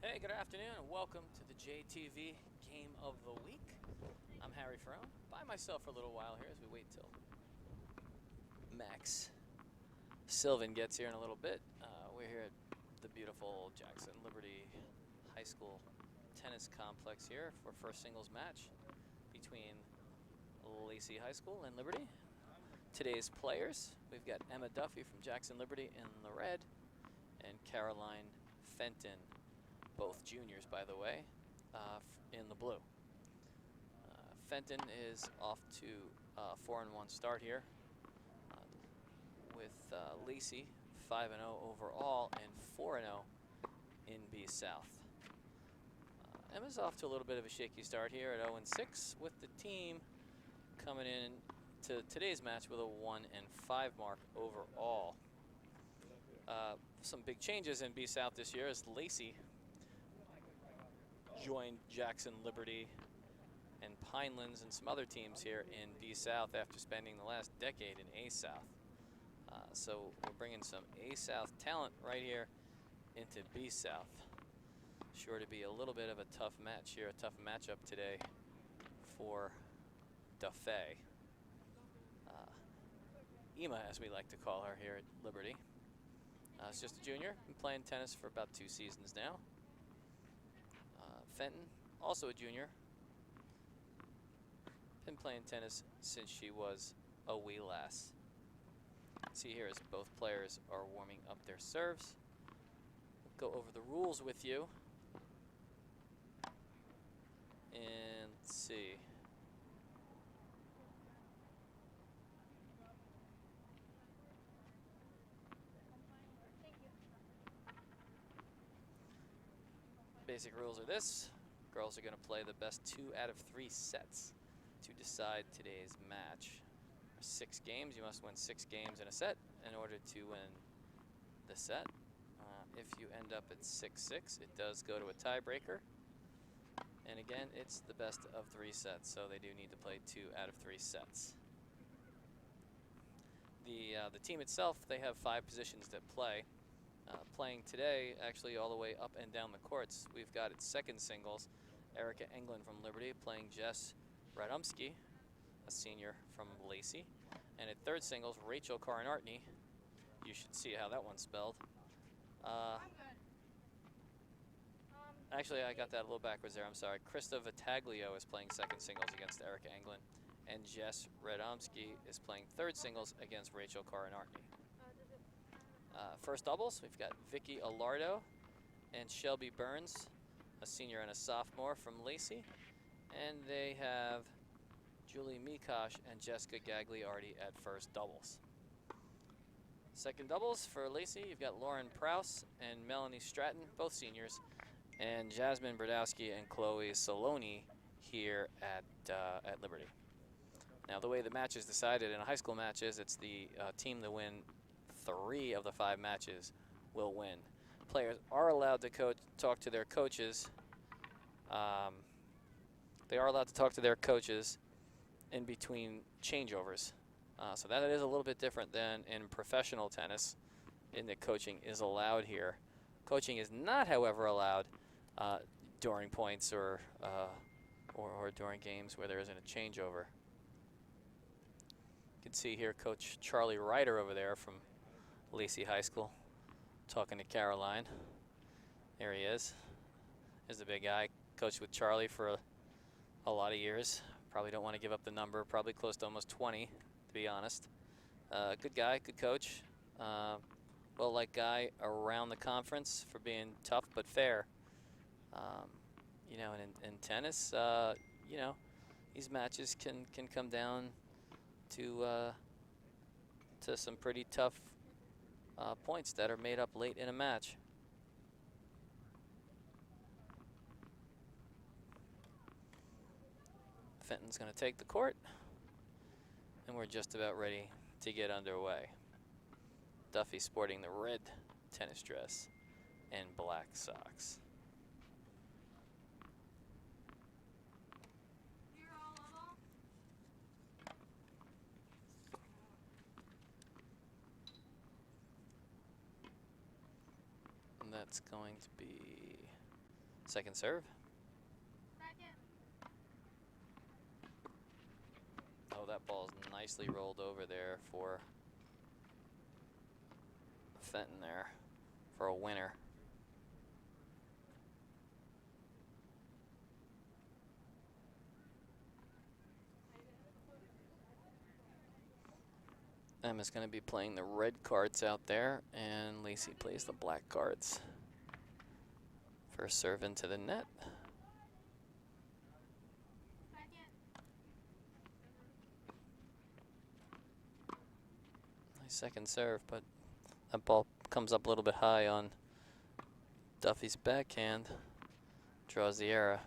Hey, good afternoon and welcome to the JTV Game of the Week. I'm Harry Ferrone, by myself for a little while here as we wait till Max Sylvan gets here in a little bit. We're here at the beautiful Jackson Liberty High School tennis complex here for first singles match between Lacey High School and Liberty. Today's players, we've got Emma Duffy from Jackson Liberty in the red and Caroline Fenton, both juniors by the way, in the blue. Fenton is off to a 4-1 start here with Lacey 5-0 overall and 4-0 in B South. Emma's off to a little bit of a shaky start here at 0-6 with the team coming in to today's match with a 1-5 mark overall. Some big changes in B South this year as Lacey joined Jackson Liberty and Pinelands and some other teams here in B South after spending the last decade in A South. So we're bringing some A South talent right here into B South. Sure to be a little bit of a tough match here, a tough matchup today for Duffy. Ema, as we like to call her here at Liberty. It's just a junior, been playing tennis for about 2 seasons now. Fenton, also a junior, been playing tennis since she was a wee lass. See here as both players are warming up their serves. We'll go over the rules with you. And let's see. Basic rules are this. Girls are going to play the best 2 out of 3 sets to decide today's match. 6 games, you must win 6 games in a set in order to win the set. If you end up at 6-6, it does go to a tiebreaker. And again, it's the best of 3 sets, so they do need to play 2 out of 3 sets. The team itself, they have 5 positions that play. Playing today, actually all the way up and down the courts, we've got at second singles, Erica Englund from Liberty playing Jess Radomski, a senior from Lacey. And at third singles, Rachel Karinartney, you should see how that one's spelled. Actually, I got that a little backwards there, I'm sorry. Krista Vitaglio is playing second singles against Erica Englund, and Jess Radomski is playing third singles against Rachel Karinartney. First doubles, we've got Vicky Alardo and Shelby Burns, a senior and a sophomore from Lacey. And they have Julie Mikosh and Jessica Gagliardi at first doubles. Second doubles for Lacey, you've got Lauren Prouse and Melanie Stratton, both seniors, and Jasmine Brodowski and Chloe Saloni here at Liberty. Now the way the match is decided in a high school match is it's the team to win 3 of the 5 matches will win. Players are allowed to talk to their coaches. They are allowed to talk to their coaches in between changeovers. So that is a little bit different than in professional tennis, in that coaching is allowed here. Coaching is not, however, allowed during points or during games where there isn't a changeover. You can see here Coach Charlie Ryder over there from Lacey High School talking to Caroline. There he is. There's the big guy. Coached with Charlie for a lot of years. Probably don't want to give up the number. Probably close to almost 20, to be honest. Good guy, good coach. Well-liked guy around the conference for being tough but fair. You know, and in tennis, you know, these matches can come down to some pretty tough points that are made up late in a match. Fenton's going to take the court, and we're just about ready to get underway. Duffy sporting the red tennis dress and black socks. And that's going to be Second serve. Oh, that ball's nicely rolled over there for Fenton there for a winner. Emma's going to be playing the red cards out there, and Lacey plays the black cards. First serve into the net. Nice second serve, but that ball comes up a little bit high on Duffy's backhand. Draws the error.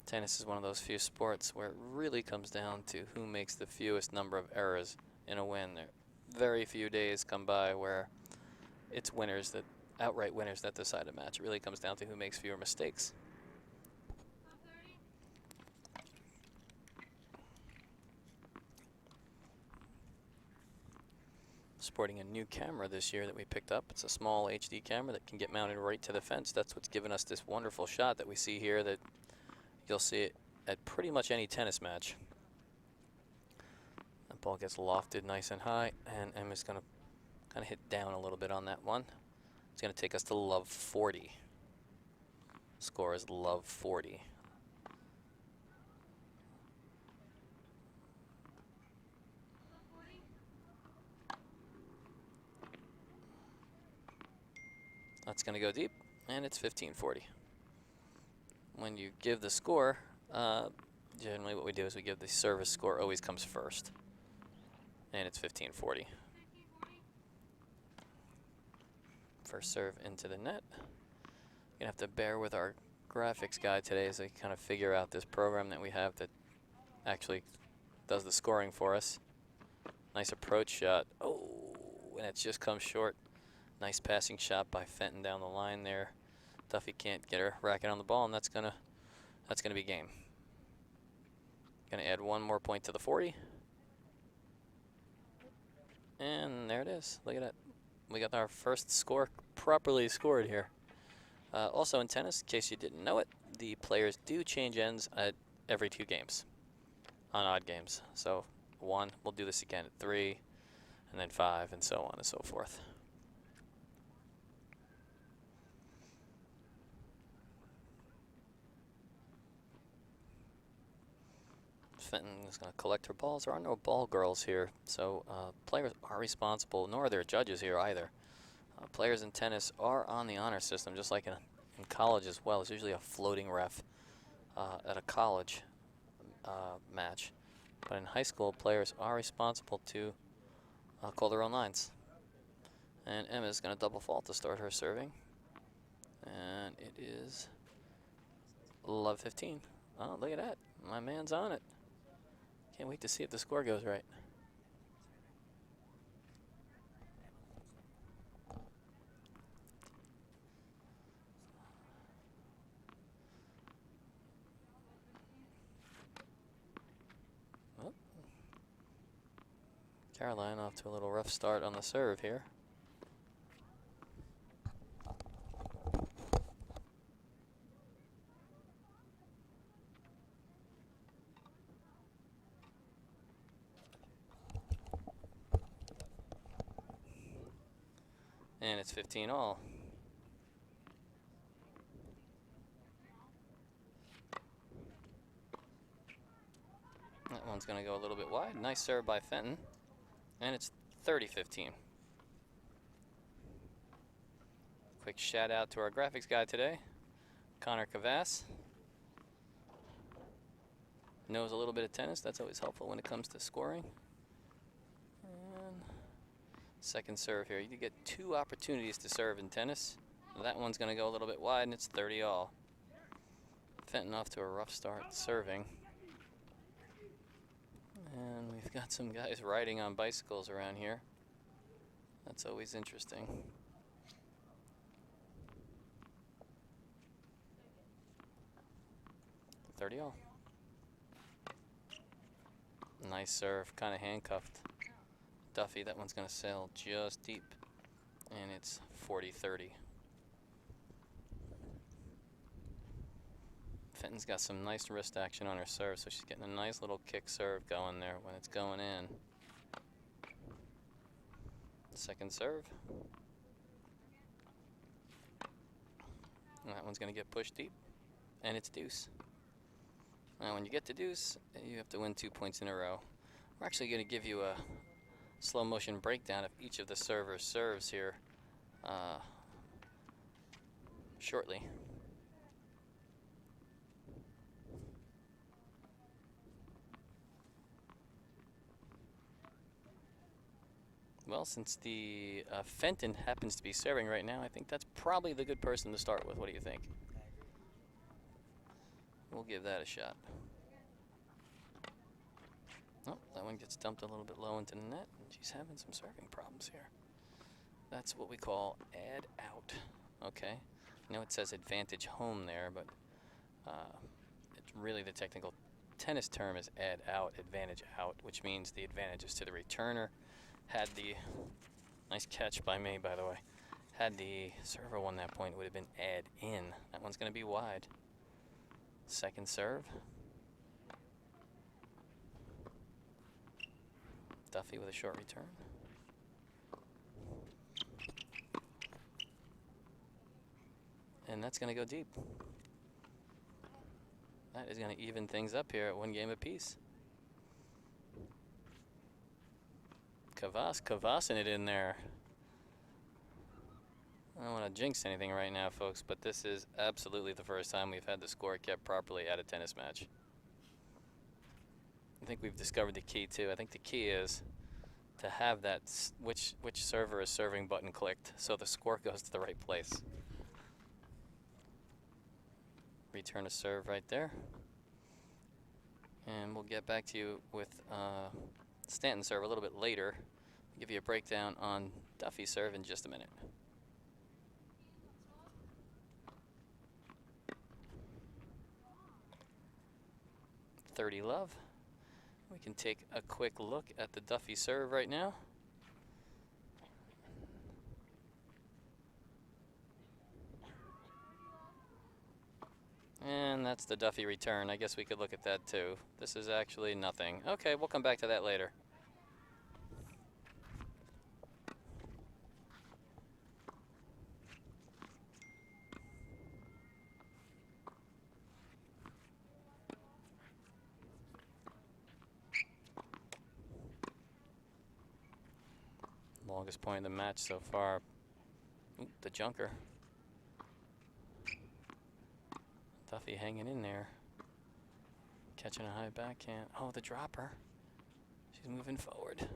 Tennis is one of those few sports where it really comes down to who makes the fewest number of errors in a win. There very few days come by where it's winners that outright winners that decide a match. It really comes down to who makes fewer mistakes. Sporting a new camera this year that we picked up. It's a small HD camera that can get mounted right to the fence. That's what's given us this wonderful shot that we see here that you'll see it at pretty much any tennis match. The ball gets lofted nice and high, and Emma's going to kind of hit down a little bit on that one. It's going to take us to love 40. Score is love 40. That's going to go deep, and it's 15-40. When you give the score, generally what we do is we give the service score always comes first, and it's 15-40. First serve into the net. You're gonna have to bear with our graphics guy today as they kind of figure out this program that we have that actually does the scoring for us. Nice approach shot. Oh, and it just comes short. Nice passing shot by Fenton down the line there. Duffy can't get her racket on the ball, and that's gonna be game. Gonna add one more point to the 40. And there it is. Look at that. We got our first score properly scored here. Also in tennis, in case you didn't know it, the players do change ends at every 2 games on odd games. So 1, we'll do this again at 3, and then 5, and so on and so forth. Fenton is going to collect her balls. There are no ball girls here, so players are responsible, nor are there judges here either. Players in tennis are on the honor system, just like in college as well. It's usually a floating ref at a college match. But in high school, players are responsible to call their own lines. And Emma's going to double fault to start her serving. And it is love 15. Oh, look at that. My man's on it. Can't wait to see if the score goes right. Oh. Caroline off to a little rough start on the serve here. And it's 15 all. That one's going to go a little bit wide. Nice serve by Fenton. And it's 30-15. Quick shout out to our graphics guy today, Connor Cavass. Knows a little bit of tennis. That's always helpful when it comes to scoring. And second serve here. You get 2 opportunities to serve in tennis. That one's going to go a little bit wide, and it's 30 all. Fenton off to a rough start serving. And we've got some guys riding on bicycles around here. That's always interesting. $30 all. Nice serve, kind of handcuffed. Duffy, that one's going to sail just deep, and it's 40-30. She's got some nice wrist action on her serve, so she's getting a nice little kick serve going there when it's going in. Second serve. And that one's going to get pushed deep, and it's deuce. Now, when you get to deuce, you have to win 2 points in a row. We're actually going to give you a slow motion breakdown of each of the servers' serves here shortly. Well, since the Fenton happens to be serving right now, I think that's probably the good person to start with. What do you think? We'll give that a shot. Oh, that one gets dumped a little bit low into the net, and she's having some serving problems here. That's what we call add out. Okay. I know it says advantage home there, but it's really the technical tennis term is add out, advantage out, which means the advantage is to the returner. Had the nice catch by me, by the way. Had the server won that point, it would have been add in. That one's going to be wide. Second serve. Duffy with a short return. And that's going to go deep. That is going to even things up here at 1 game apiece. Kavassing it in there. I don't want to jinx anything right now, folks, but this is absolutely the first time we've had the score kept properly at a tennis match. I think we've discovered the key, too. I think the key is to have that which server is serving button clicked so the score goes to the right place. Return a serve right there. And we'll get back to you with Stanton serve a little bit later. I'll give you a breakdown on Duffy's serve in just a minute. .30 love. We can take a quick look at the Duffy serve right now. And that's the Duffy return. I guess we could look at that too. This is actually nothing. Okay, we'll come back to that later. Longest point of the match so far. Ooh, the junker. Duffy hanging in there. Catching a high backhand. Oh, the dropper. She's moving forward.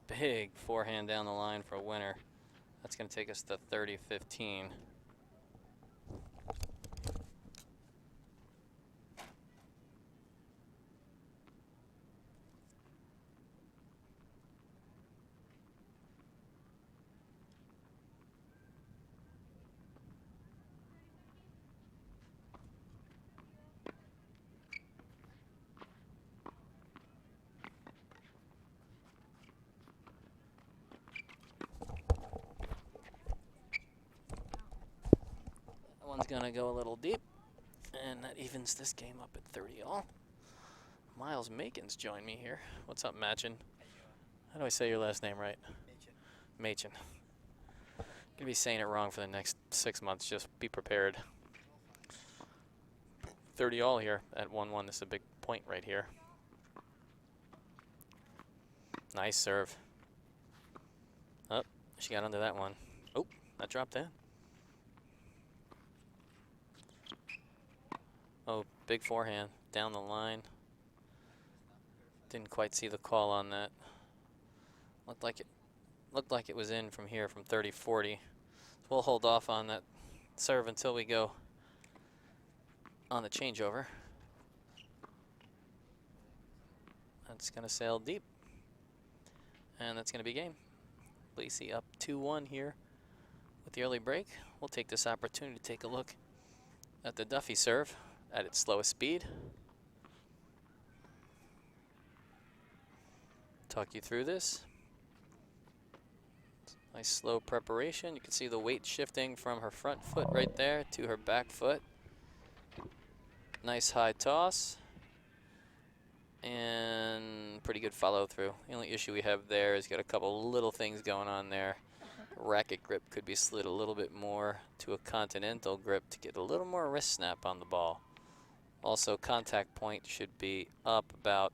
Big forehand down the line for a winner. That's going to take us to 30-15. One's gonna go a little deep, and that evens this game up at 30 all. Miles Macon's joined me here. What's up, Machin? How do I say your last name right? Machin. Gonna be saying it wrong for the next 6 months. Just be prepared. 30 all here at 1-1. This is a big point right here. Nice serve. Oh, she got under that one. Oh, that dropped in. Oh, big forehand down the line. Didn't quite see the call on that. Looked like it was in from here from 30-40. So we'll hold off on that serve until we go on the changeover. That's gonna sail deep. And that's gonna be game. Lacey up 2-1 here with the early break. We'll take this opportunity to take a look at the Duffy serve at its slowest speed. Talk you through this. Nice slow preparation. You can see the weight shifting from her front foot right there to her back foot. Nice high toss. And pretty good follow through. The only issue we have there is got a couple little things going on there. Racket grip could be slid a little bit more to a continental grip to get a little more wrist snap on the ball. Also, contact point should be up about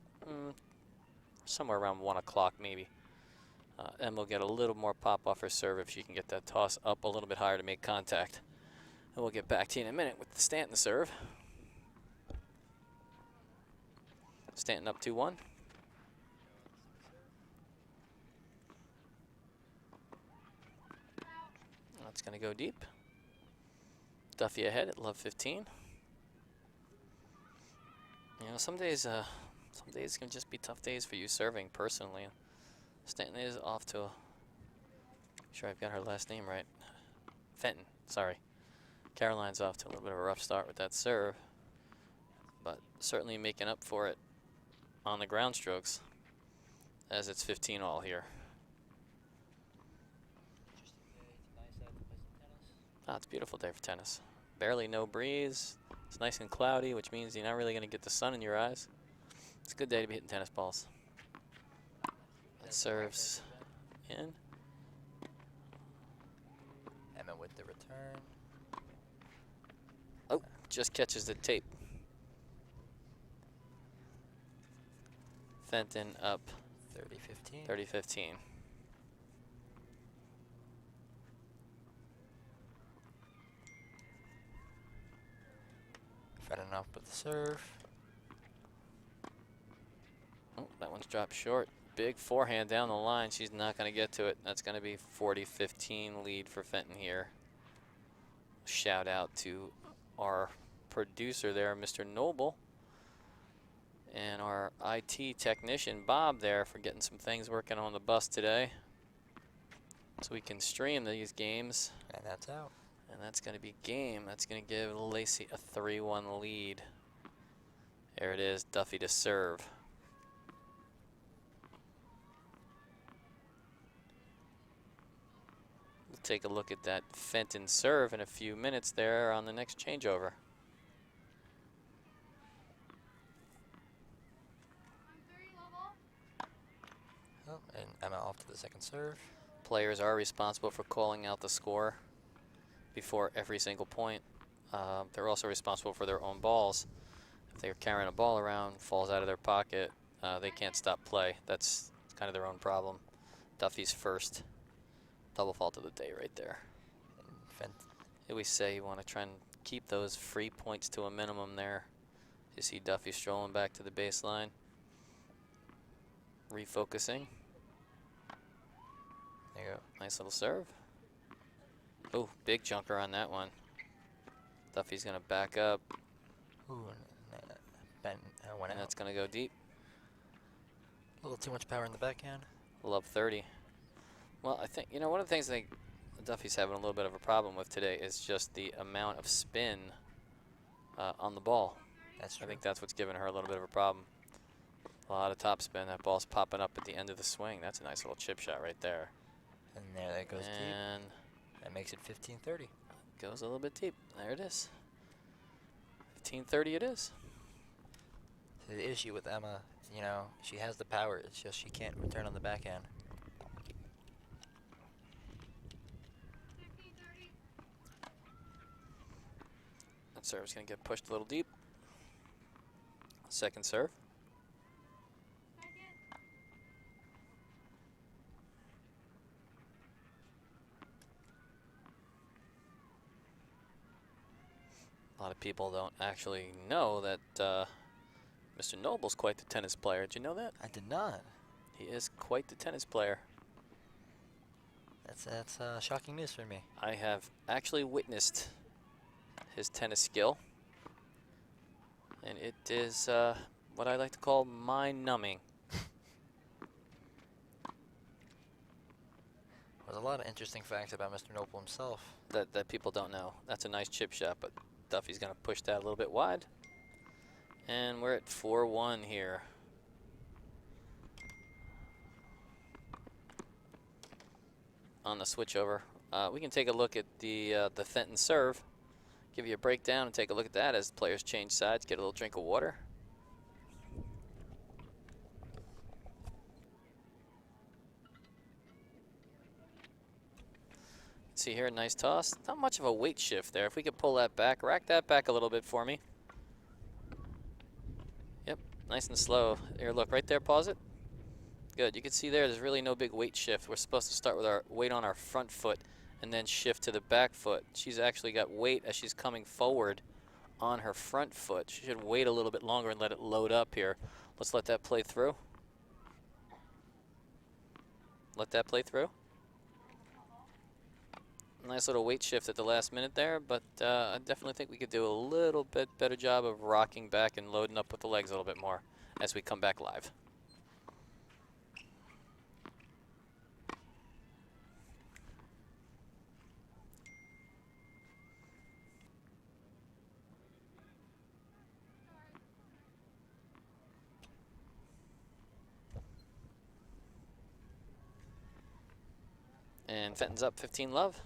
somewhere around 1 o'clock maybe. And we'll get a little more pop off her serve if she can get that toss up a little bit higher to make contact. And we'll get back to you in a minute with the Stanton serve. Stanton up 2-1. That's going to go deep. Duffy ahead at love 15. You know, some days can just be tough days for you serving personally. Stanton is off to sure I've got her last name right. Fenton, sorry. Caroline's off to a little bit of a rough start with that serve, but certainly making up for it on the ground strokes as it's 15 all here. Ah, it's a beautiful day for tennis. Barely no breeze. It's nice and cloudy, which means you're not really going to get the sun in your eyes. It's a good day to be hitting tennis balls. That serves in. Emma with the return. Oh, just catches the tape. Fenton up 30-15. 30-15. Fed enough with the serve. Oh, that one's dropped short. Big forehand down the line. She's not going to get to it. That's going to be 40-15 lead for Fenton here. Shout out to our producer there, Mr. Noble, and our IT technician, Bob, there for getting some things working on the bus today so we can stream these games. And that's out. And that's going to be game. That's going to give Lacey a 3-1 lead. There it is, Duffy to serve. We'll take a look at that Fenton serve in a few minutes there on the next changeover. Oh, and Emma off to the second serve. Players are responsible for calling out the score before every single point. They're also responsible for their own balls. If they're carrying a ball around, falls out of their pocket, they can't stop play. That's kind of their own problem. Duffy's first double fault of the day right there. Here we say you want to try and keep those free points to a minimum there. You see Duffy strolling back to the baseline. Refocusing. There you go. Nice little serve. Oh, big junker on that one. Duffy's going to back up. Ooh, Ben went And out. that's going to go deep. A little too much power in the backhand. Love 30. Well, I think, you know, one of the things I think Duffy's having a little bit of a problem with today is just the amount of spin on the ball. That's true. I think that's what's giving her a little bit of a problem. A lot of top spin. That ball's popping up at the end of the swing. That's a nice little chip shot right there. And there that goes deep. And that makes it 15-30. Goes a little bit deep. There it is. 15-30 it is. So the issue with Emma, you know, she has the power. It's just she can't return on the backhand. That serve's going to get pushed a little deep. Second serve. A lot of people don't actually know that Mr. Noble's quite the tennis player. Did you know that? I did not. He is quite the tennis player. That's shocking news for me. I have actually witnessed his tennis skill, and it is what I like to call mind-numbing. There's a lot of interesting facts about Mr. Noble himself. That people don't know. That's a nice chip shot, but Duffy's going to push that a little bit wide. And we're at 4-1 here. On the switchover. We can take a look at the Fenton serve. Give you a breakdown and take a look at that as players change sides, get a little drink of water. See here, nice toss. Not much of a weight shift there. If we could pull that back, rack that back a little bit for me. Yep, nice and slow. Here, look, right there, pause it. Good, you can see there's really no big weight shift. We're supposed to start with our weight on our front foot and then shift to the back foot. She's actually got weight as she's coming forward on her front foot. She should wait a little bit longer and let it load up here. Let's let that play through. Let that play through. Nice little weight shift at the last minute there, but I definitely think we could do a little bit better job of rocking back and loading up with the legs a little bit more as we come back live. And Fenton's up 15-love.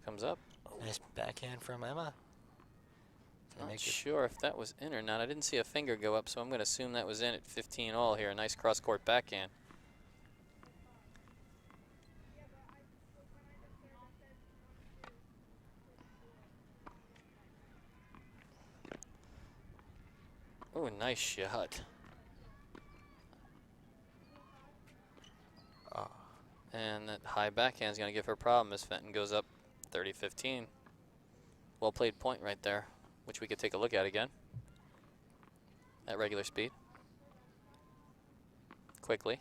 Comes up. Nice backhand from Emma. Not sure if that was in or not. I didn't see a finger go up, so I'm going to assume that was in at 15 all here. A nice cross-court backhand. Oh, nice shot. Oh. And that high backhand is going to give her a problem as Fenton goes up 30-15. Well played point right there, which we could take a look at again at regular speed. Quickly.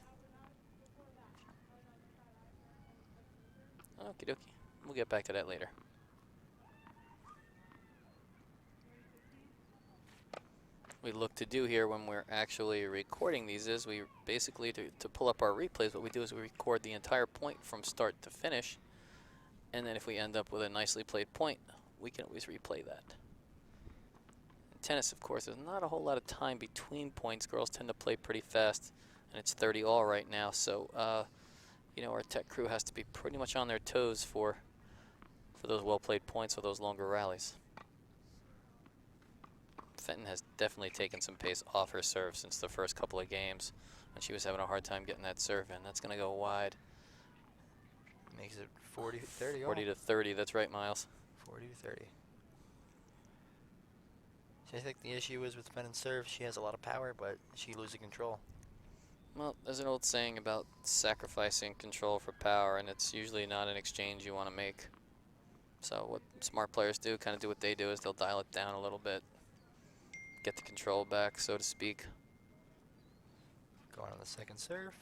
Okie dokie. We'll get back to that later. We look to do here when we're actually recording these is we basically, to pull up our replays, what we do is we record the entire point from start to finish, and then if we end up with a nicely played point, we can always replay that. In tennis, of course, there's not a whole lot of time between points. Girls tend to play pretty fast, and it's 30 all right now, so you know, our tech crew has to be pretty much on their toes for those well played points or those longer rallies. Fenton has definitely taken some pace off her serve since the first couple of games when she was having a hard time getting that serve in. That's going to go wide. Makes it 40-30 40 to 30, that's right, Miles. 40 to 30. So I think the issue is with Fenton's serve, she has a lot of power, but she loses control. Well, there's an old saying about sacrificing control for power, and it's usually not an exchange you want to make. So what smart players do, kind of do what they do, is they'll dial it down a little bit. Get the control back, so to speak. Going on the second serve.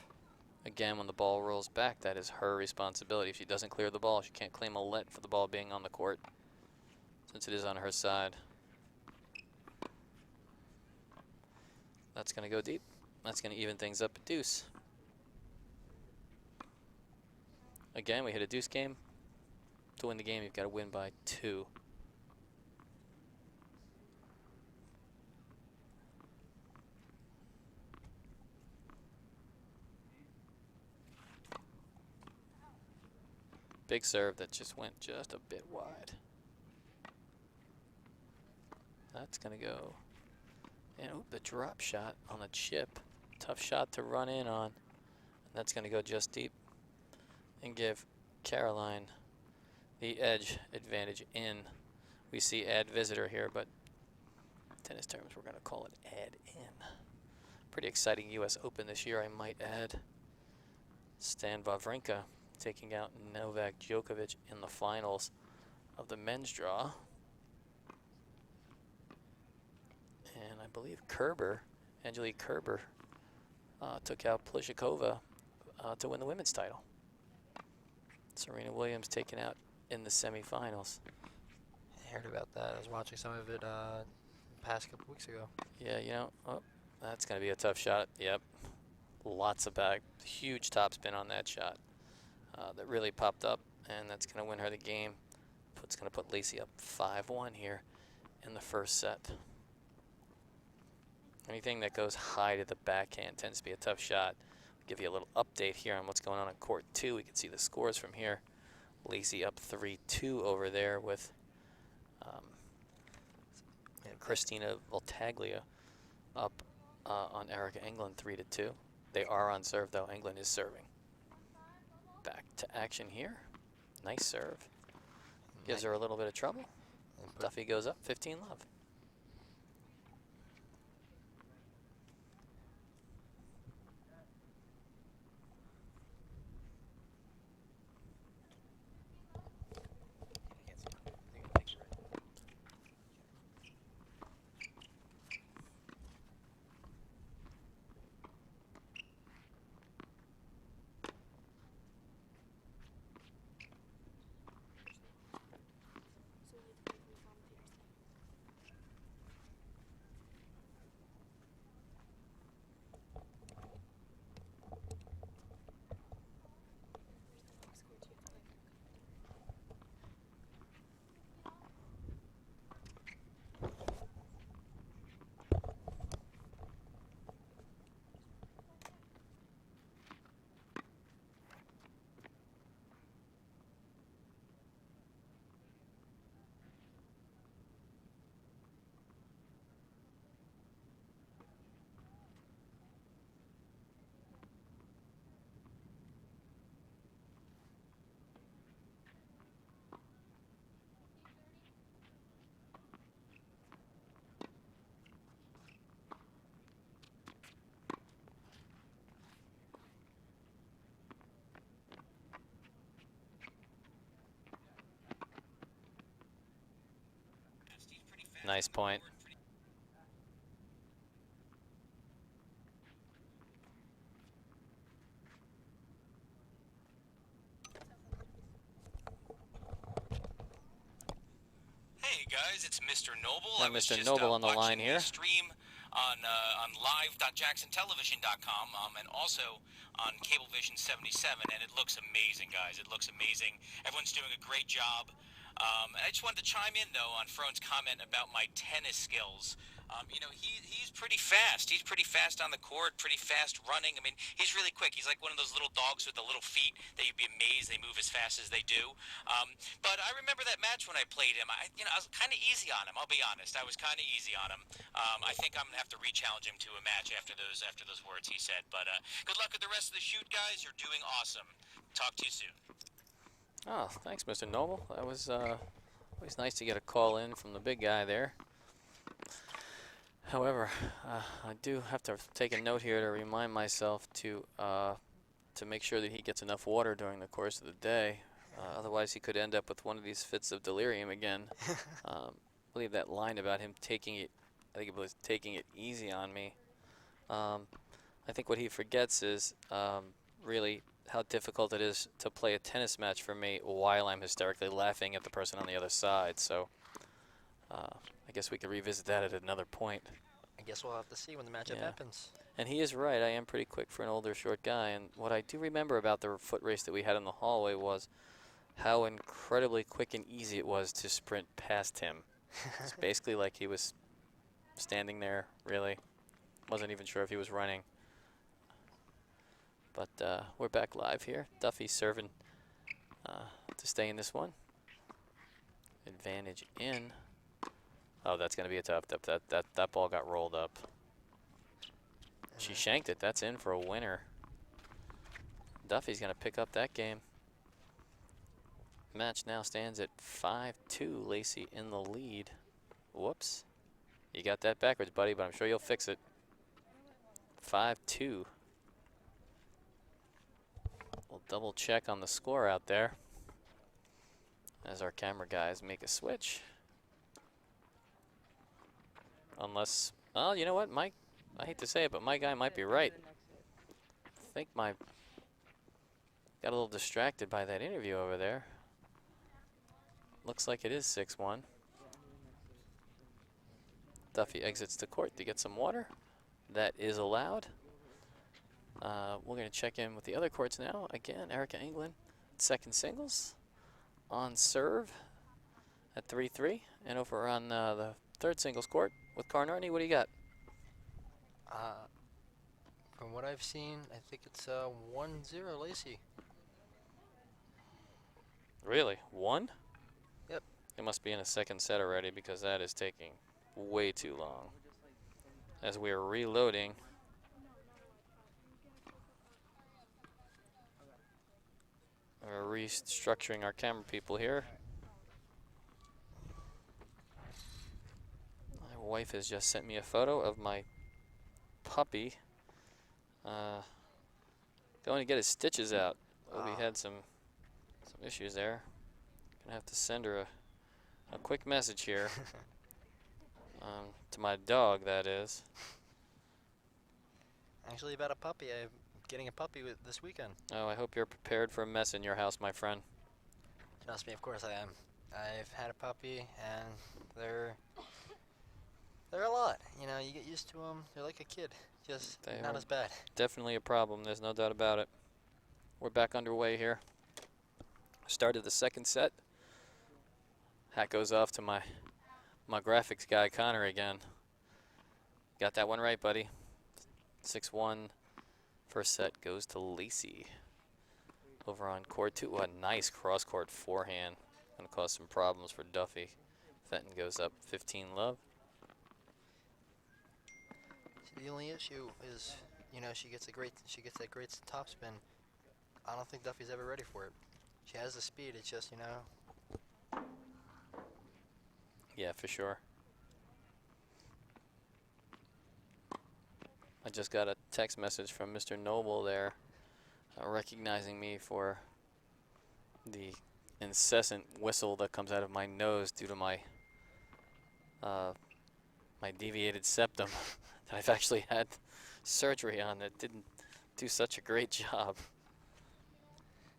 Again, when the ball rolls back, that is her responsibility. If she doesn't clear the ball, she can't claim a let for the ball being on the court, since it is on her side. That's going to go deep. That's going to even things up at deuce. Again, we hit a deuce game. To win the game, you've got to win by 2. Big serve that just went just a bit wide. That's going to go. And the drop shot on the chip. Tough shot to run in on. And that's going to go just deep and give Caroline the edge advantage in. We see add visitor here, but in tennis terms, we're going to call it add in. Pretty exciting U.S. Open this year, I might add. Stan Wawrinka taking out Novak Djokovic in the finals of the men's draw. And I believe Angelique Kerber, took out Pliskova to win the women's title. Serena Williams taken out in the semifinals. I heard about that. I was watching some of it past couple weeks ago. Yeah, you know, that's going to be a tough shot. Yep. Lots of back. Huge topspin on that shot. That really popped up, and that's going to win her the game. It's going to put Lacey up 5-1 here in the first set. Anything that goes high to the backhand tends to be a tough shot. I'll give you a little update here on what's going on court 2. We can see the scores from here. Lacey up 3-2 over there with Christina Voltaglia up on Erica England 3-2. They are on serve though. England is serving. Back to action here. Nice serve. Gives her a little bit of trouble. Duffy goes up 15-love. Nice point. Hey guys, it's Mr. Noble. Got I was Mr. just, Noble on the line watching here. the stream on live.jacksontelevision.com and also on Cablevision 77, and it looks amazing, guys. It looks amazing. Everyone's doing a great job. And I just wanted to chime in though on Frone's comment about my tennis skills. You know, he's pretty fast. He's pretty fast on the court, pretty fast running. I mean, he's really quick. He's like one of those little dogs with the little feet that you'd be amazed they move as fast as they do. But I remember that match when I played him. I was kind of easy on him. I'll be honest. I was kind of easy on him. I think I'm gonna have to re-challenge him to a match after those words he said. But good luck with the rest of the shoot, guys. You're doing awesome. Talk to you soon. Oh, thanks, Mr. Noble. That was always nice to get a call in from the big guy there. However, I do have to take a note here to remind myself to make sure that he gets enough water during the course of the day. Otherwise, he could end up with one of these fits of delirium again. I believe that line about him taking it, I think it was taking it easy on me. I think what he forgets is really how difficult it is to play a tennis match for me while I'm hysterically laughing at the person on the other side. So I guess we could revisit that at another point. I guess we'll have to see when the matchup happens. And he is right. I am pretty quick for an older, short guy. And what I do remember about the foot race that we had in the hallway was how incredibly quick and easy it was to sprint past him. It's basically like he was standing there, really. Wasn't even sure if he was running. But we're back live here. Duffy serving to stay in this one. Advantage in. Oh, that's going to be a tough. That ball got rolled up. She shanked it. That's in for a winner. Duffy's going to pick up that game. Match now stands at 5-2. Lacey in the lead. Whoops. You got that backwards, buddy, but I'm sure you'll fix it. 5-2. We'll double check on the score out there as our camera guys make a switch. Unless, well, you know what, Mike, I hate to say it, but my guy might be right. I think got a little distracted by that interview over there. Looks like it is 6-1. Duffy exits the court to get some water. That is allowed. We're going to check in with the other courts now. Again, Erica England, second singles on serve at 3-3. And over on the third singles court with Carnarney. What do you got? From what I've seen, I think it's 1-0 Lacey. Really? 1? Yep. It must be in a second set already because that is taking way too long. As we are reloading. We're restructuring our camera people here. My wife has just sent me a photo of my puppy going to get his stitches out. We had some issues there. Gonna have to send her a quick message here. To my dog, that is. Actually, about a puppy. I'm getting a puppy this weekend. Oh, I hope you're prepared for a mess in your house, my friend. Trust me, of course I am. I've had a puppy, and they're a lot. You know, you get used to them. They're like a kid, just not as bad. Definitely a problem. There's no doubt about it. We're back underway here. Started the second set. Hat goes off to my graphics guy, Connor, again. Got that one right, buddy. 6-1. First set goes to Lacey. Over on court 2. A nice cross-court forehand. Going to cause some problems for Duffy. Fenton goes up 15-love. The only issue is, you know, she gets that great topspin. I don't think Duffy's ever ready for it. She has the speed. It's just, you know. Yeah, for sure. I just got a text message from Mr. Noble there, recognizing me for the incessant whistle that comes out of my nose due to my my deviated septum that I've actually had surgery on that didn't do such a great job.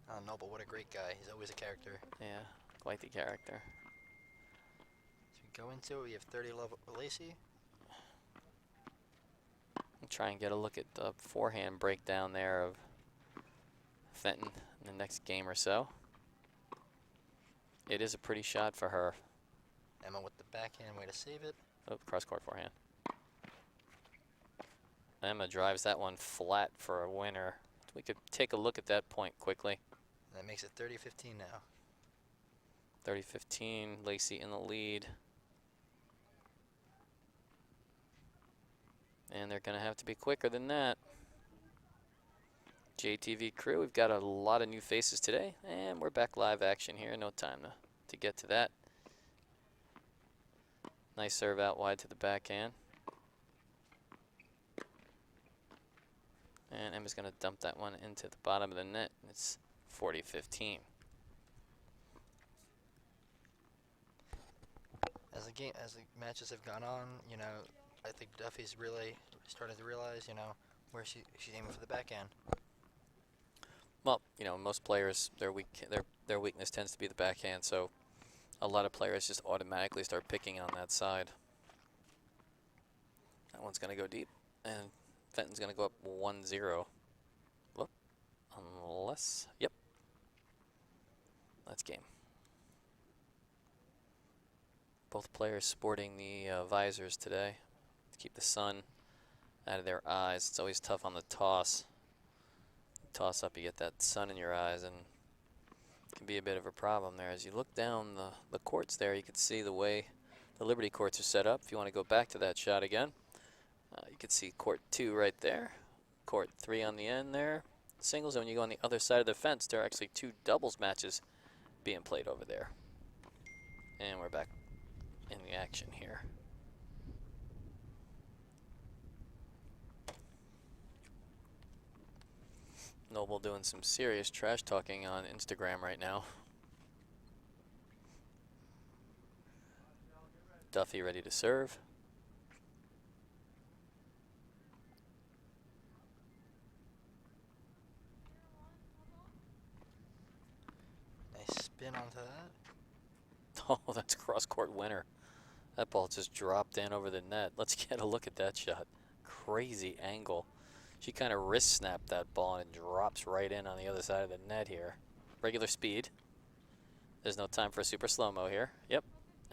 Oh, Noble, what a great guy. He's always a character. Yeah, quite the character. So we go into it. We have 30-love Lacey. I'll try and get a look at the forehand breakdown there of Fenton in the next game or so. It is a pretty shot for her. Emma with the backhand, way to save it. Oh, cross-court forehand. Emma drives that one flat for a winner. We could take a look at that point quickly. That makes it 30-15 now. 30-15, Lacey in the lead. And they're going to have to be quicker than that. JTV crew, we've got a lot of new faces today. And we're back live action here. No time to get to that. Nice serve out wide to the backhand. And Emma's going to dump that one into the bottom of the net. It's 40-15. As the matches have gone on, you know, I think Duffy's really started to realize, you know, where she's aiming for the backhand. Well, you know, most players, their weakness tends to be the backhand, so a lot of players just automatically start picking on that side. That one's going to go deep, and Fenton's going to go up 1-0. Whoop. Unless, yep. That's game. Both players sporting the visors today to keep the sun out of their eyes. It's always tough on the toss. Toss up, you get that sun in your eyes, and it can be a bit of a problem there. As you look down the courts there, you can see the way the Liberty courts are set up. If you want to go back to that shot again, you can see court 2 right there, court 3 on the end there. Singles, and when you go on the other side of the fence, there are actually 2 doubles matches being played over there. And we're back in the action here. Noble doing some serious trash talking on Instagram right now. Duffy ready to serve. Nice spin onto that. Oh, that's cross-court winner. That ball just dropped in over the net. Let's get a look at that shot. Crazy angle. She kind of wrist snapped that ball and it drops right in on the other side of the net here. Regular speed. There's no time for a super slow-mo here. Yep.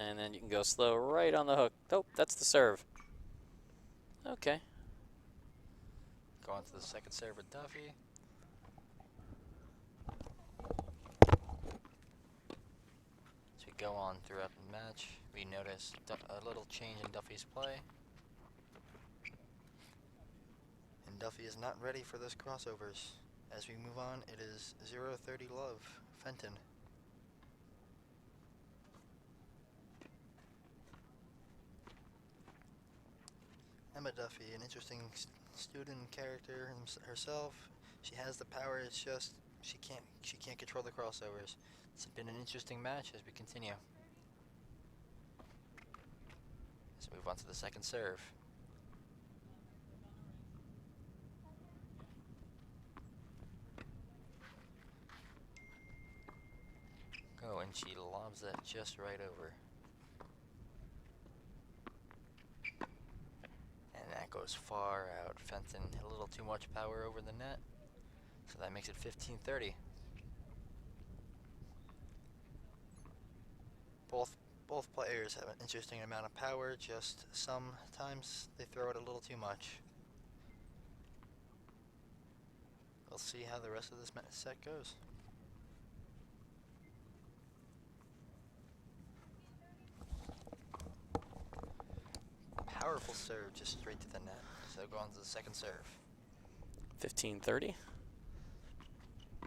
And then you can go slow right on the hook. Nope, that's the serve. Okay. Go on to the second serve with Duffy. As we go on throughout the match, we notice a little change in Duffy's play. And Duffy is not ready for those crossovers. As we move on, it is 0-30 love, Fenton. Emma Duffy, an interesting student character herself. She has the power, it's just she can't control the crossovers. It's been an interesting match as we continue. Let's move on to the second serve. Go, and she lobs that just right over. And that goes far out. Fenton hit a little too much power over the net, so that makes it 15-30. Both players have an interesting amount of power, just sometimes they throw it a little too much. We'll see how the rest of this set goes. Powerful serve, just straight to the net. So go on to the second serve. 15-30.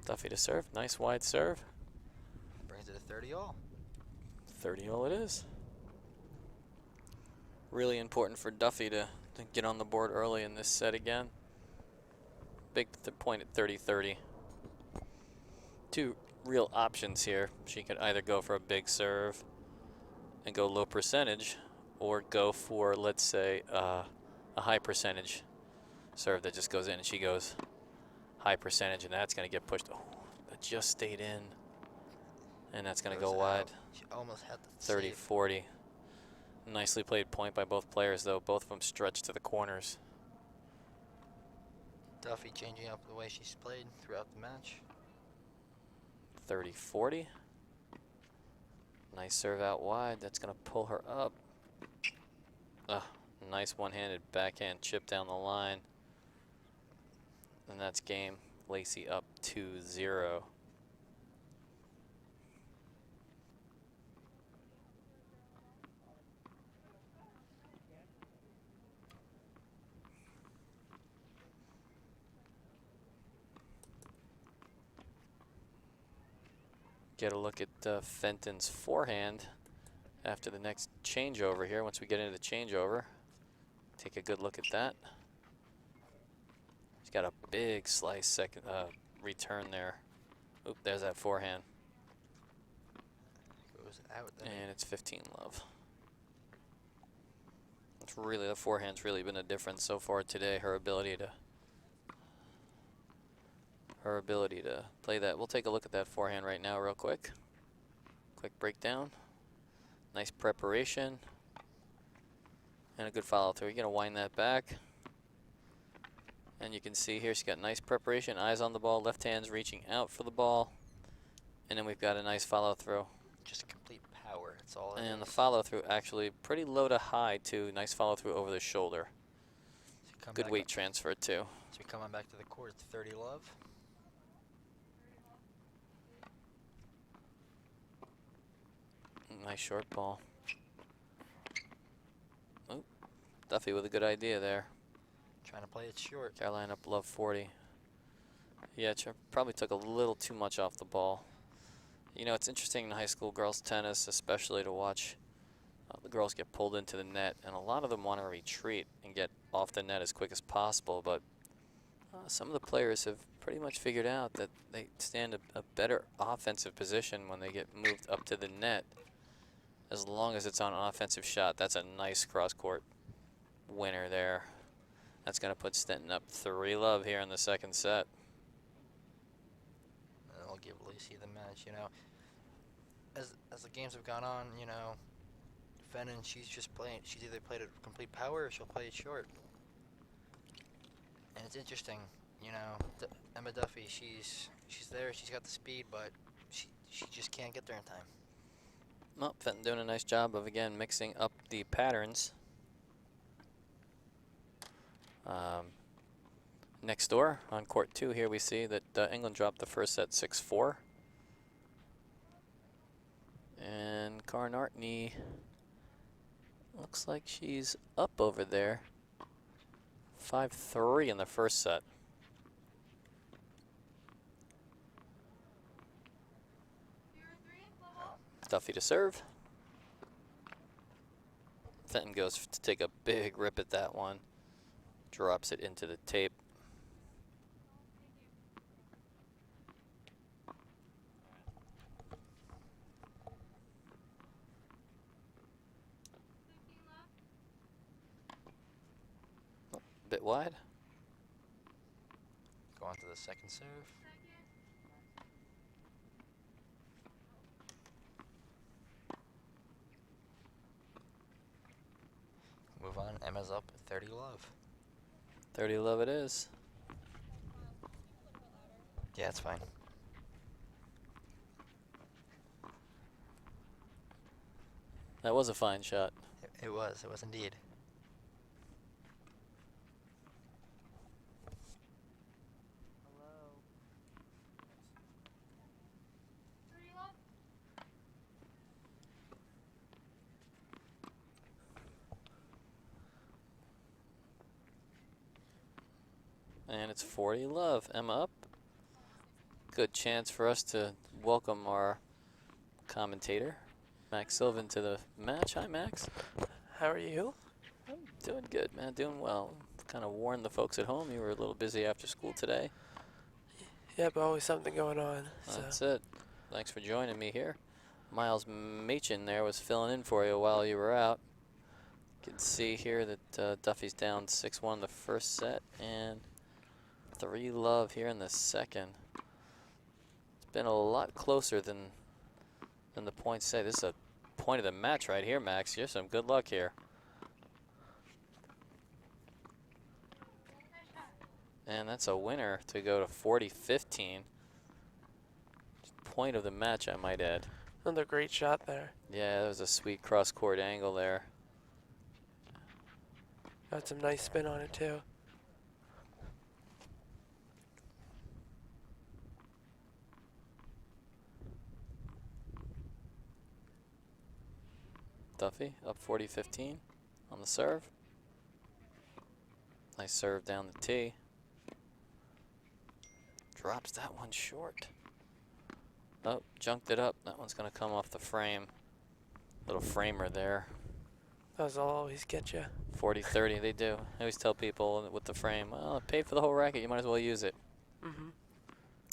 Duffy to serve. Nice wide serve. Brings it to 30 all. 30 all it is. Really important for Duffy to get on the board early in this set again. Big point at 30-30. Two real options here. She could either go for a big serve and go low percentage, or go for, let's say, a high percentage serve that just goes in, and she goes high percentage, and that's going to get pushed. Oh, that just stayed in, and that's going to go wide. She almost had the 30-40. Nicely played point by both players, though. Both of them stretched to the corners. Duffy changing up the way she's played throughout the match. 30-40. Nice serve out wide. That's going to pull her up. Nice one-handed backhand chip down the line. And that's game. Lacey up 2-0. Get a look at Fenton's forehand after the next changeover here. Once we get into the changeover, take a good look at that. She's got a big slice second return there. Oop, there's that forehand. Goes out there. And it's 15 love. It's really, the forehand's really been a difference so far today. Her ability to play that. We'll take a look at that forehand right now real quick. Quick breakdown. Nice preparation. And a good follow through. You're going to wind that back. And you can see here she's got nice preparation, eyes on the ball, left hand's reaching out for the ball. And then we've got a nice follow through. Just complete power, that's all it is. And the follow through actually pretty low to high too. Nice follow through over the shoulder. Good weight transfer too. So we come on back to the court, it's 30 love. Nice short ball. Oh, Duffy with a good idea there. Trying to play it short. Caroline up love 40. Yeah, probably took a little too much off the ball. You know, it's interesting in high school girls tennis, especially to watch the girls get pulled into the net, and a lot of them want to retreat and get off the net as quick as possible, but some of the players have pretty much figured out that they stand a better offensive position when they get moved up to the net, as long as it's on an offensive shot. That's a nice cross-court winner there. That's going to put Stenton up 3 love here in the second set. And I'll give Lacey the match, you know. As the games have gone on, you know, Fenton, she's either played it complete power or she'll play it short. And it's interesting, you know, Emma Duffy, she's there, she's got the speed, but she just can't get there in time. Well, Fenton doing a nice job of, again, mixing up the patterns. Next door on court 2 here we see that England dropped the first set 6-4. And Carnartney looks like she's up over there. 5-3 in the first set. Duffy to serve. Fenton goes to take a big rip at that one. Drops it into the tape. Bit wide. Go on to the second serve. Move on. Emma's up 30 love. 30 love it is. Yeah, it's fine. That was a fine shot. It was. It was indeed. And it's 40 love. Emma up. Good chance for us to welcome our commentator, Max Sylvan, to the match. Hi, Max. How are you? I'm doing good, man. Doing well. Kind of warned the folks at home you were a little busy after school today. Yep, always something going on. So. That's it. Thanks for joining me here. Miles Machin there was filling in for you while you were out. You can see here that Duffy's down 6-1 the first set and 3 love here in the second. It's been a lot closer than the points say. This is a point of the match right here, Max. You have some good luck here. And that's a winner to go to 40-15. Point of the match, I might add. Another great shot there. Yeah, that was a sweet cross-court angle there. Got some nice spin on it, too. Duffy up 40-15 on the serve. Nice serve down the tee. Drops that one short. Oh, junked it up. That one's going to come off the frame. Little framer there. Those will always get you. 40-30, they do. I always tell people with the frame, well, pay for the whole racket, you might as well use it. Mm-hmm.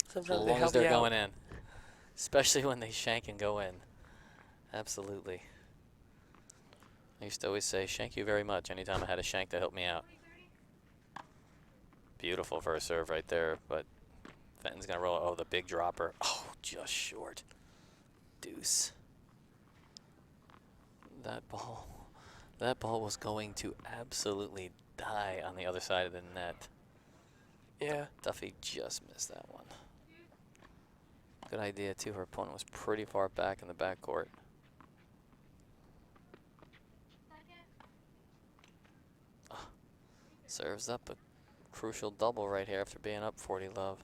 As Sometimes they long as help they're you out. going in. Especially when they shank and go in. Absolutely. I used to always say, shank you very much, anytime I had a shank to help me out. Beautiful first serve right there, but Fenton's going to roll. Oh, the big dropper. Oh, just short. Deuce. That ball was going to absolutely die on the other side of the net. Yeah. Duffy just missed that one. Good idea, too. Her opponent was pretty far back in the backcourt. Oh, serves up a crucial double right here after being up 40 love.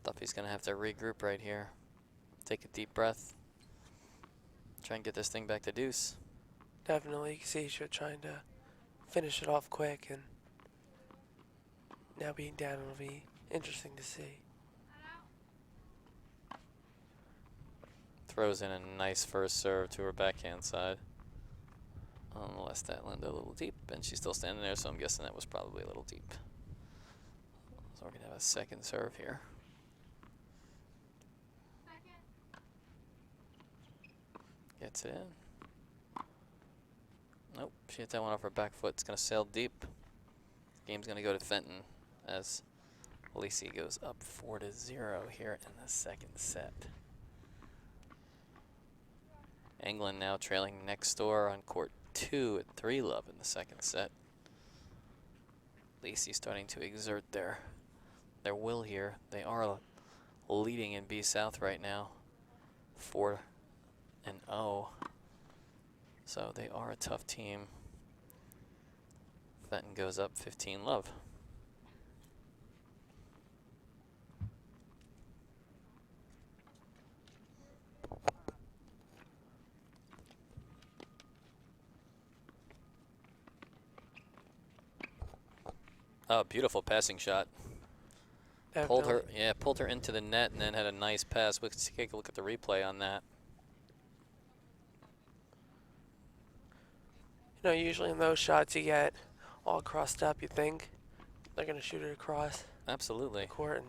Duffy's going to have to regroup right here. Take a deep breath. Try and get this thing back to deuce. Definitely. You can see she's trying to finish it off quick, and now being down, it'll be interesting to see. Throws in a nice first serve to her backhand side. Unless that landed a little deep, and she's still standing there, so I'm guessing that was probably a little deep. So we're going to have a second serve here. Gets it in. Nope, she hit that one off her back foot. It's going to sail deep. Game's going to go to Fenton as Lacey goes up 4-0 here in the second set. England now trailing next door on court 2 at 3 love in the second set. Lacey starting to exert their will here. They are leading in B South right now. and 0. So they are a tough team. Fenton goes up 15-love. Oh, beautiful passing shot. Pulled her, Definitely. pulled her into the net and then had a nice pass. Let's take a look at the replay on that. You know, usually in those shots you get all crossed up, you think they're going to shoot it across Absolutely. the court and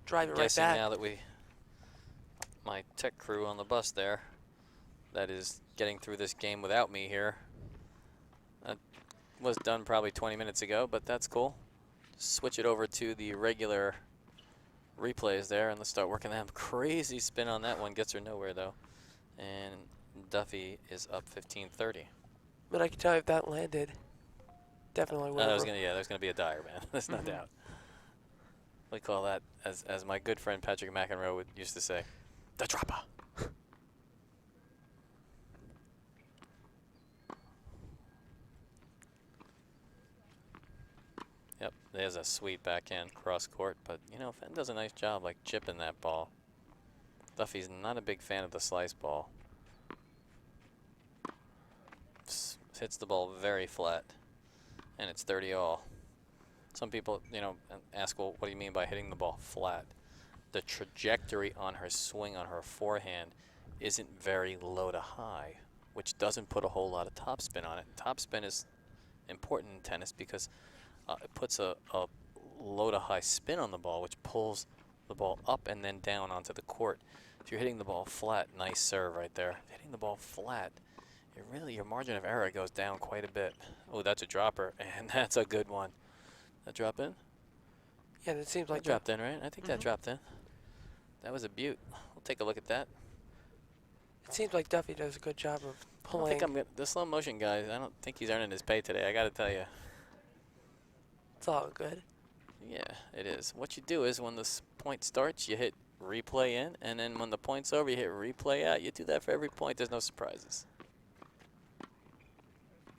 drive it right Guessing back. now that my tech crew on the bus there, that is getting through this game without me here. That was done probably 20 minutes ago, but that's cool. Switch it over to the regular replays there, and let's start working them. Crazy spin on that one, gets her nowhere though. And Duffy is up 15-30. But I can tell you if that landed, definitely would have. There's gonna be a dyer, man. There's no doubt. We call that, as my good friend Patrick McEnroe used to say, the dropper. Yep, there's a sweet backhand cross court, but you know, Fenton does a nice job like chipping that ball. Duffy's not a big fan of the slice ball. Hits the ball very flat, and it's 30-all. Some people, you know, ask, well, what do you mean by hitting the ball flat? The trajectory on her swing on her forehand isn't very low to high, which doesn't put a whole lot of topspin on it. Topspin is important in tennis because it puts a low to high spin on the ball, which pulls the ball up and then down onto the court. If you're hitting the ball flat, nice serve right there. Hitting the ball flat, your margin of error goes down quite a bit. Oh, that's a dropper, and that's a good one. That drop in? Yeah, it seems like That dropped in, right? I think that dropped in. That was a beaut. We'll take a look at that. It seems like Duffy does a good job of I don't pulling. think the slow motion guy, I don't think he's earning his pay today, I gotta tell you. It's all good. Yeah, it is. What you do is when this point starts, you hit replay in, and then when the point's over, you hit replay out. You do that for every point, there's no surprises.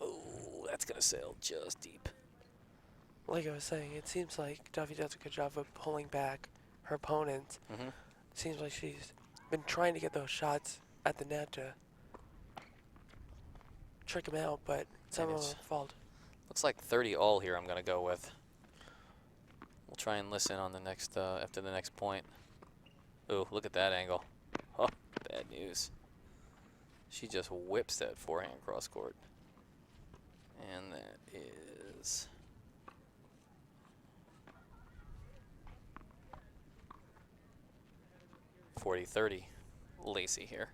Oh, that's gonna sail just deep. Like I was saying, it seems like Duffy does a good job of pulling back her opponent. Mm-hmm. It seems like she's been trying to get those shots at the net to trick him out, but some of them fault. Looks like 30-all here I'm gonna go with. We'll try and listen on the next, after the next point. Ooh, look at that angle. Oh, bad news. She just whips that forehand cross court. And that is 40-30. Lacey here.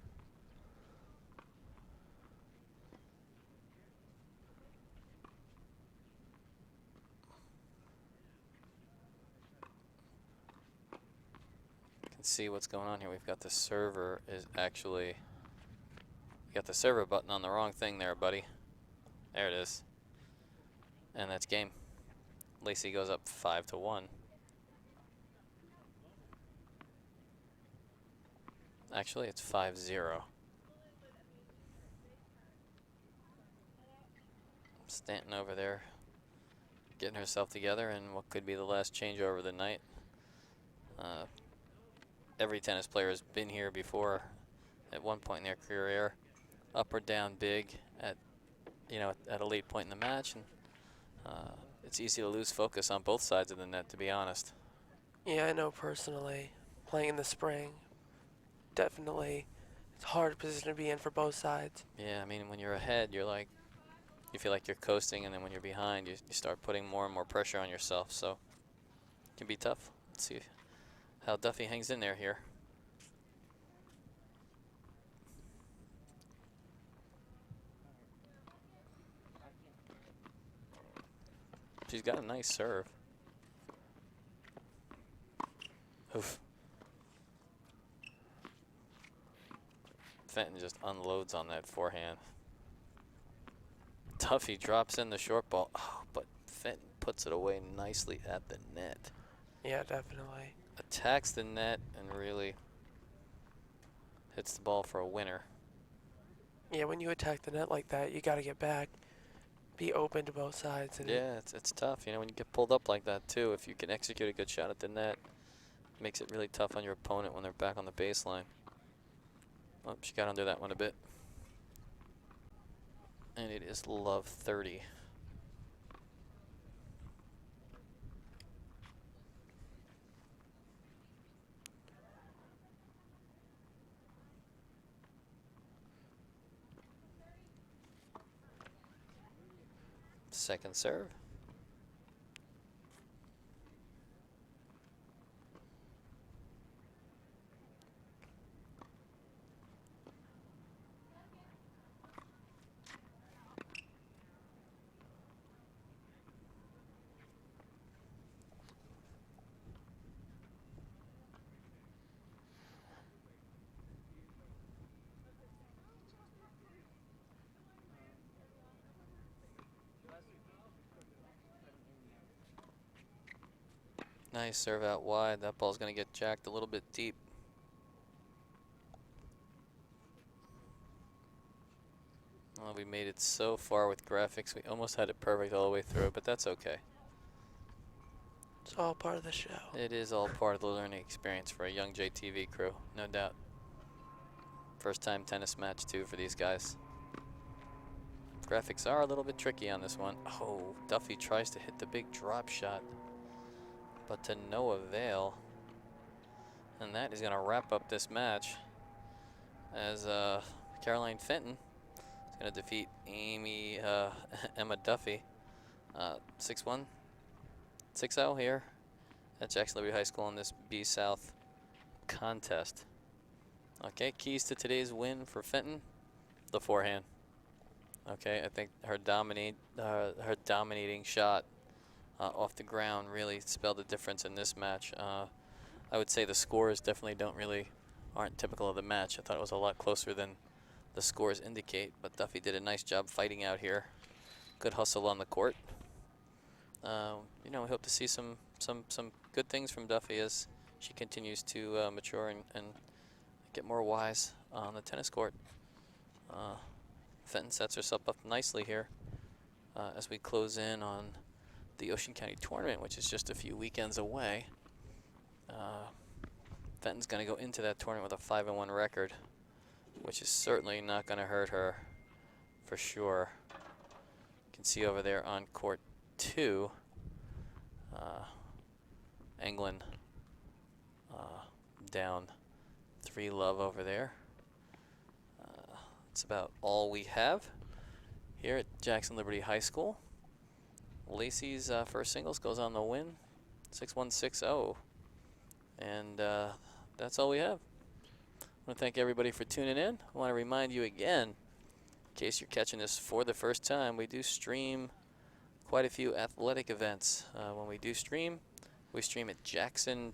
Can see what's going on here. We've got the server is actually, you got the server button on the wrong thing there, buddy. There it is. And that's game. Lacey goes up 5-1. Actually, it's 5-0. Stanton over there getting herself together in what could be the last changeover of the night. Every tennis player has been here before at one point in their career, up or down big at, you know, at a late point in the match, and it's easy to lose focus on both sides of the net, to be honest. Yeah, I know personally, playing in the spring, definitely it's a hard position to be in for both sides. Yeah, I mean, when you're ahead, you're like, you feel like you're coasting, and then when you're behind, you start putting more and more pressure on yourself, so it can be tough. Let's see how Duffy hangs in there here. She's got a nice serve. Oof. Fenton just unloads on that forehand. Duffy drops in the short ball, but Fenton puts it away nicely at the net. Yeah, definitely. Attacks the net and really hits the ball for a winner. Yeah, when you attack the net like that, you got to get back, be open to both sides. And Yeah, it's tough, you know, when you get pulled up like that too. If you can execute a good shot at the net, it makes it really tough on your opponent when they're back on the baseline. Oh, she got under that one a bit. And it is love 30. Second serve. Nice serve out wide. That ball's going to get jacked a little bit deep. Well, we made it so far with graphics. We almost had it perfect all the way through, but that's okay. it's all part of the show. It is all part of the learning experience for a young JTV crew, no doubt. First time tennis match too for these guys. Graphics are a little bit tricky on this one. Oh, Duffy tries to hit the big drop shot, but to no avail. And that is going to wrap up this match as Caroline Fenton is going to defeat Emma Duffy 6-1, 6-0 here at Jackson Liberty High School in this B South contest. Okay, keys to today's win for Fenton, the forehand. Okay, I think her dominating shot off the ground really spelled the difference in this match. I would say the scores definitely aren't typical of the match. I thought it was a lot closer than the scores indicate, but Duffy did a nice job fighting out here. Good hustle on the court. You know, we hope to see some good things from Duffy as she continues to mature and get more wise on the tennis court. Fenton sets herself up nicely here as we close in on the Ocean County tournament, which is just a few weekends away. Fenton's going to go into that tournament with a 5-1 record, which is certainly not going to hurt her for sure. You can see over there on court 2, England down 3-love over there. That's about all we have here at Jackson Liberty High School. Lacey's first singles goes on the win, 6-1, 6-0. And that's all we have. I want to thank everybody for tuning in. I want to remind you again, in case you're catching this for the first time, we do stream quite a few athletic events. When we do stream, we stream at Jackson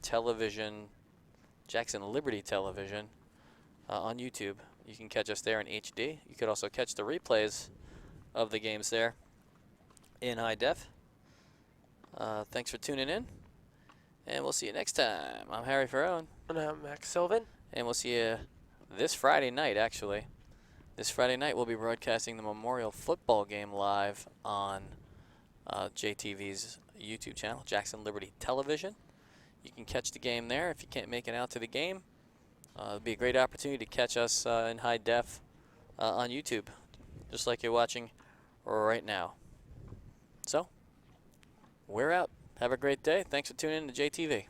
Liberty Television on YouTube. You can catch us there in HD. You could also catch the replays of the games there in high def. Thanks for tuning in, and we'll see you next time. I'm Harry Ferrone. And I'm Max Sylvan. And we'll see you this Friday night, actually. This Friday night, we'll be broadcasting the Memorial Football game live on JTV's YouTube channel, Jackson Liberty Television. You can catch the game there if you can't make it out to the game. It'll be a great opportunity to catch us in high def on YouTube, just like you're watching right now. So, we're out. Have a great day. Thanks for tuning in to JTV.